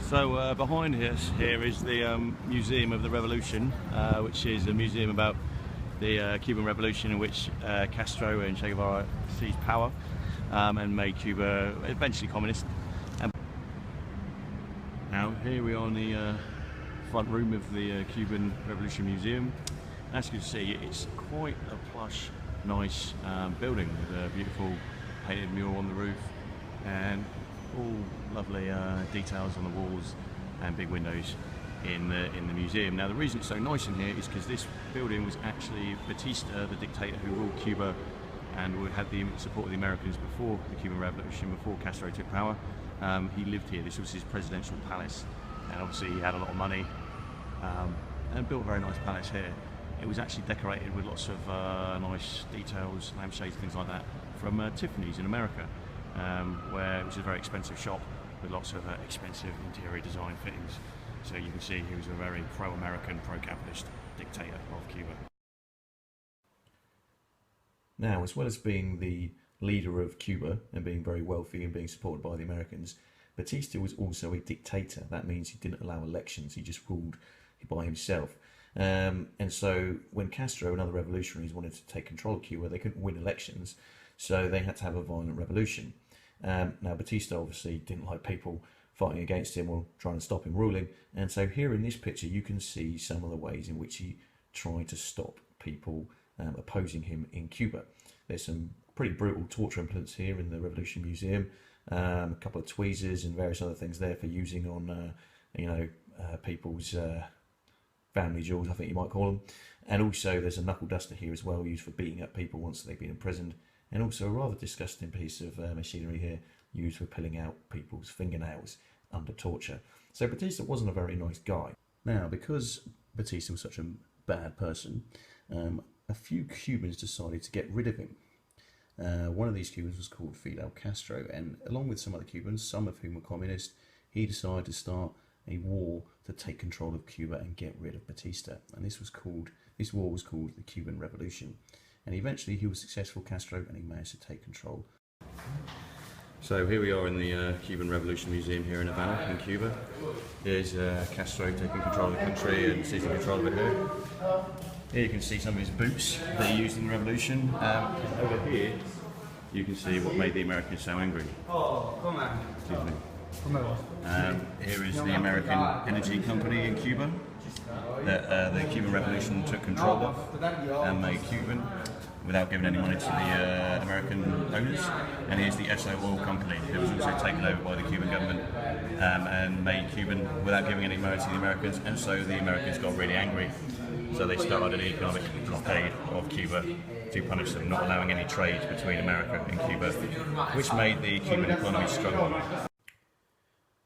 So behind us here is the Museum of the Revolution, which is a museum about the Cuban Revolution in which Castro and Che Guevara seized power and made Cuba eventually communist. Now here we are in the front room of the Cuban Revolution Museum. As you can see, it's quite a plush, nice building with a beautiful painted mural on the roof and all lovely details on the walls and big windows in the museum. Now the reason it's so nice in here is because this building was actually Batista, the dictator who ruled Cuba and had the support of the Americans before the Cuban Revolution, before Castro took power. He lived here. This was his presidential palace, and obviously he had a lot of money and built a very nice palace here. It was actually decorated with lots of nice details, lampshades, things like that from Tiffany's in America, which is a very expensive shop with lots of expensive interior design fittings. So you can see he was a very pro-American, pro-capitalist dictator of Cuba. Now, as well as being the leader of Cuba and being very wealthy and being supported by the Americans, Batista was also a dictator. That means he didn't allow elections, he just ruled by himself. And so when Castro and other revolutionaries wanted to take control of Cuba, they couldn't win elections, so they had to have a violent revolution. Now Batista obviously didn't like people fighting against him or trying to stop him ruling, and so here in this picture you can see some of the ways in which he tried to stop people opposing him in Cuba. There's some pretty brutal torture implements here in the Revolution Museum, a couple of tweezers and various other things there for using on people's family jewels, I think you might call them. And also there's a knuckle duster here as well, used for beating up people once they've been imprisoned, and also a rather disgusting piece of machinery here used for peeling out people's fingernails under torture. So Batista wasn't a very nice guy. Now, because Batista was such a bad person, a few Cubans decided to get rid of him. One of these Cubans was called Fidel Castro, and along with some other Cubans, some of whom were communist, he decided to start a war to take control of Cuba and get rid of Batista. And this war was called the Cuban Revolution. And eventually he was successful, Castro, and he managed to take control. So here we are in the Cuban Revolution Museum here in Havana, in Cuba. Here's Castro taking control of the country and seizing control of it here. Here you can see some of his boots that he used in the revolution. Over here you can see what made the Americans so angry. Excuse me. Here is the American energy company in Cuba that the Cuban Revolution took control of and made Cuban without giving any money to the American owners. And here's the SO Oil Company, that was also taken over by the Cuban government and made Cuban without giving any money to the Americans, and so the Americans got really angry. So they started an economic blockade of Cuba to punish them, not allowing any trade between America and Cuba, which made the Cuban economy struggle.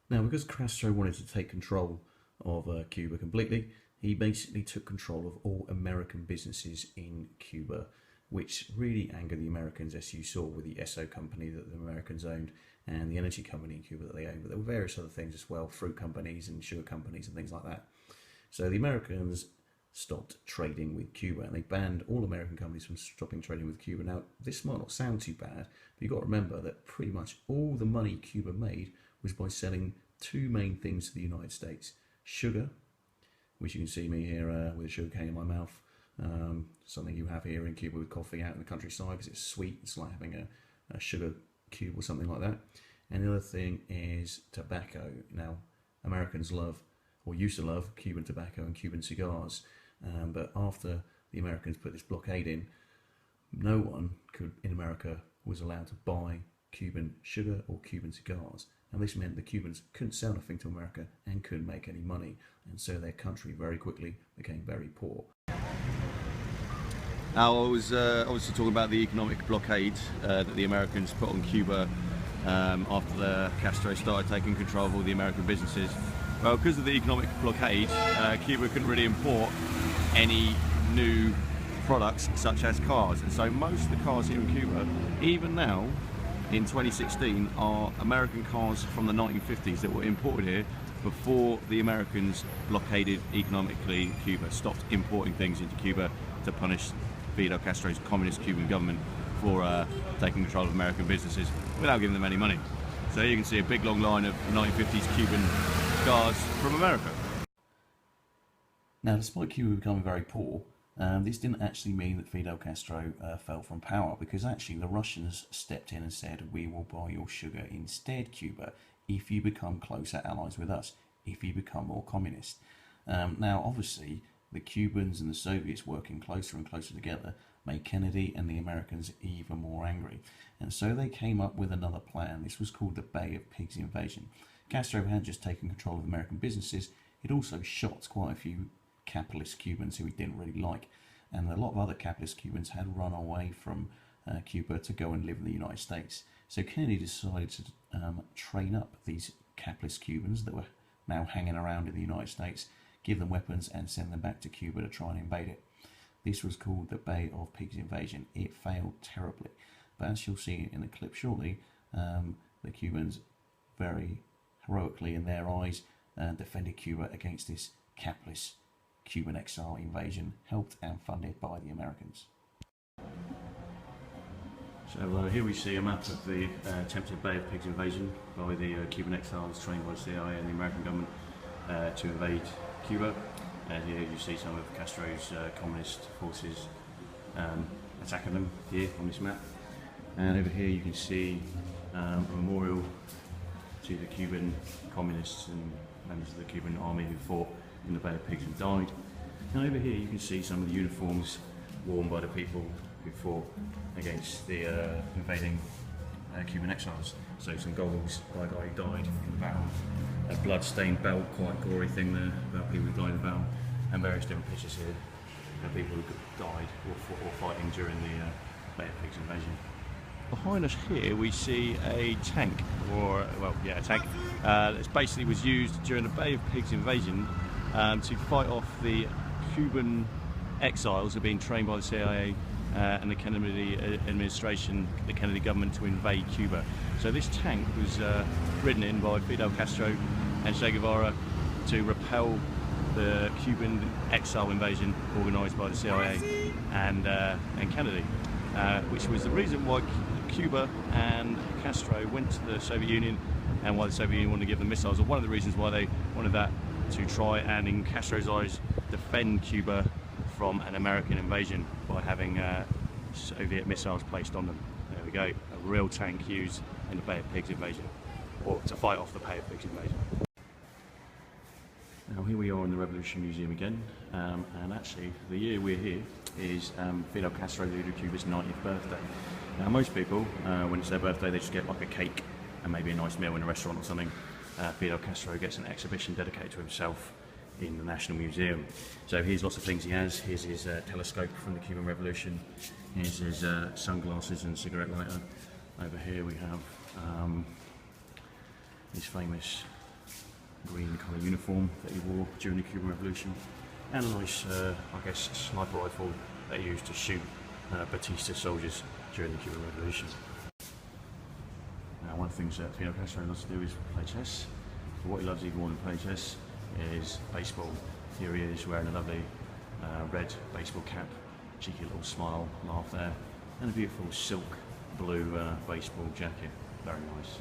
Now, because Castro wanted to take control of Cuba completely, he basically took control of all American businesses in Cuba, which really angered the Americans, as you saw with the SO company that the Americans owned and the energy company in Cuba that they owned. But there were various other things as well, fruit companies and sugar companies and things like that. So the Americans stopped trading with Cuba, and they banned all American companies from stopping trading with Cuba. Now, this might not sound too bad, but you've got to remember that pretty much all the money Cuba made was by selling two main things to the United States: sugar, which you can see me here with a sugar cane in my mouth, something you have here in Cuba with coffee out in the countryside because it's sweet. It's like having a sugar cube or something like that. And the other thing is tobacco. Now, Americans love, or used to love, Cuban tobacco and Cuban cigars, but after the Americans put this blockade in, no one in America was allowed to buy Cuban sugar or Cuban cigars. And this meant the Cubans couldn't sell anything to America and couldn't make any money, and so their country very quickly became very poor. Now, I was obviously talking about the economic blockade that the Americans put on Cuba after Castro started taking control of all the American businesses. Well, because of the economic blockade, Cuba couldn't really import any new products such as cars, and so most of the cars here in Cuba, even now in 2016, are American cars from the 1950s that were imported here before the Americans blockaded economically Cuba, stopped importing things into Cuba to punish Fidel Castro's communist Cuban government for taking control of American businesses without giving them any money. So you can see a big long line of 1950s Cuban cars from America. Now, despite Cuba becoming very poor, this didn't actually mean that Fidel Castro fell from power, because actually the Russians stepped in and said, we will buy your sugar instead, Cuba, if you become closer allies with us, if you become more communist. Now, obviously, the Cubans and the Soviets working closer and closer together made Kennedy and the Americans even more angry. And so they came up with another plan. This was called the Bay of Pigs invasion. Castro had just taken control of American businesses. He'd also shot quite a few capitalist Cubans who he didn't really like. And a lot of other capitalist Cubans had run away from Cuba to go and live in the United States. So Kennedy decided to train up these capitalist Cubans that were now hanging around in the United States, give them weapons and send them back to Cuba to try and invade it. This was called the Bay of Pigs invasion. It failed terribly, but as you'll see in the clip shortly, the Cubans very heroically in their eyes defended Cuba against this capitalist Cuban exile invasion, helped and funded by the Americans. So here we see a map of the attempted Bay of Pigs invasion by the Cuban exiles trained by the CIA and the American government to invade Cuba. And here you see some of Castro's communist forces attacking them here on this map. And over here you can see a memorial to the Cuban communists and members of the Cuban army who fought in the Bay of Pigs and died. And over here you can see some of the uniforms worn by the people who fought against the invading Cuban exiles. So some goggles by a guy who died in the battle, a blood-stained belt, quite gory thing there about people who died in the battle, and various different pictures here of people who died or fighting during the Bay of Pigs invasion. Behind us here we see a tank, or a tank that basically was used during the Bay of Pigs invasion to fight off the Cuban exiles who are being trained by the CIA and the Kennedy administration, the Kennedy government, to invade Cuba. So this tank was ridden in by Fidel Castro and Che Guevara to repel the Cuban exile invasion organised by the CIA and Kennedy, which was the reason why Cuba and Castro went to the Soviet Union, and why the Soviet Union wanted to give them missiles, or one of the reasons why they wanted that, to try and, in Castro's eyes, defend Cuba from an American invasion by having Soviet missiles placed on them. There we go, a real tank used in the Bay of Pigs invasion, or to fight off the Bay of Pigs invasion. Now here we are in the Revolution Museum again, and actually the year we're here is Fidel Castro, leader of Cuba's 90th birthday. Now most people, when it's their birthday, they just get like a cake and maybe a nice meal in a restaurant or something. Fidel Castro gets an exhibition dedicated to himself in the National Museum. So here's lots of things he has. Here's his telescope from the Cuban Revolution. Here's his sunglasses and cigarette lighter. Over here we have his famous green colour uniform that he wore during the Cuban Revolution, and a nice, I guess, sniper rifle that he used to shoot Batista soldiers during the Cuban Revolution. Now, one of the things that Fidel Castro loves to do is play chess. But what he loves even more than playing chess is baseball. Here he is wearing a lovely red baseball cap, cheeky little smile, laugh there, and a beautiful silk blue baseball jacket. Very nice.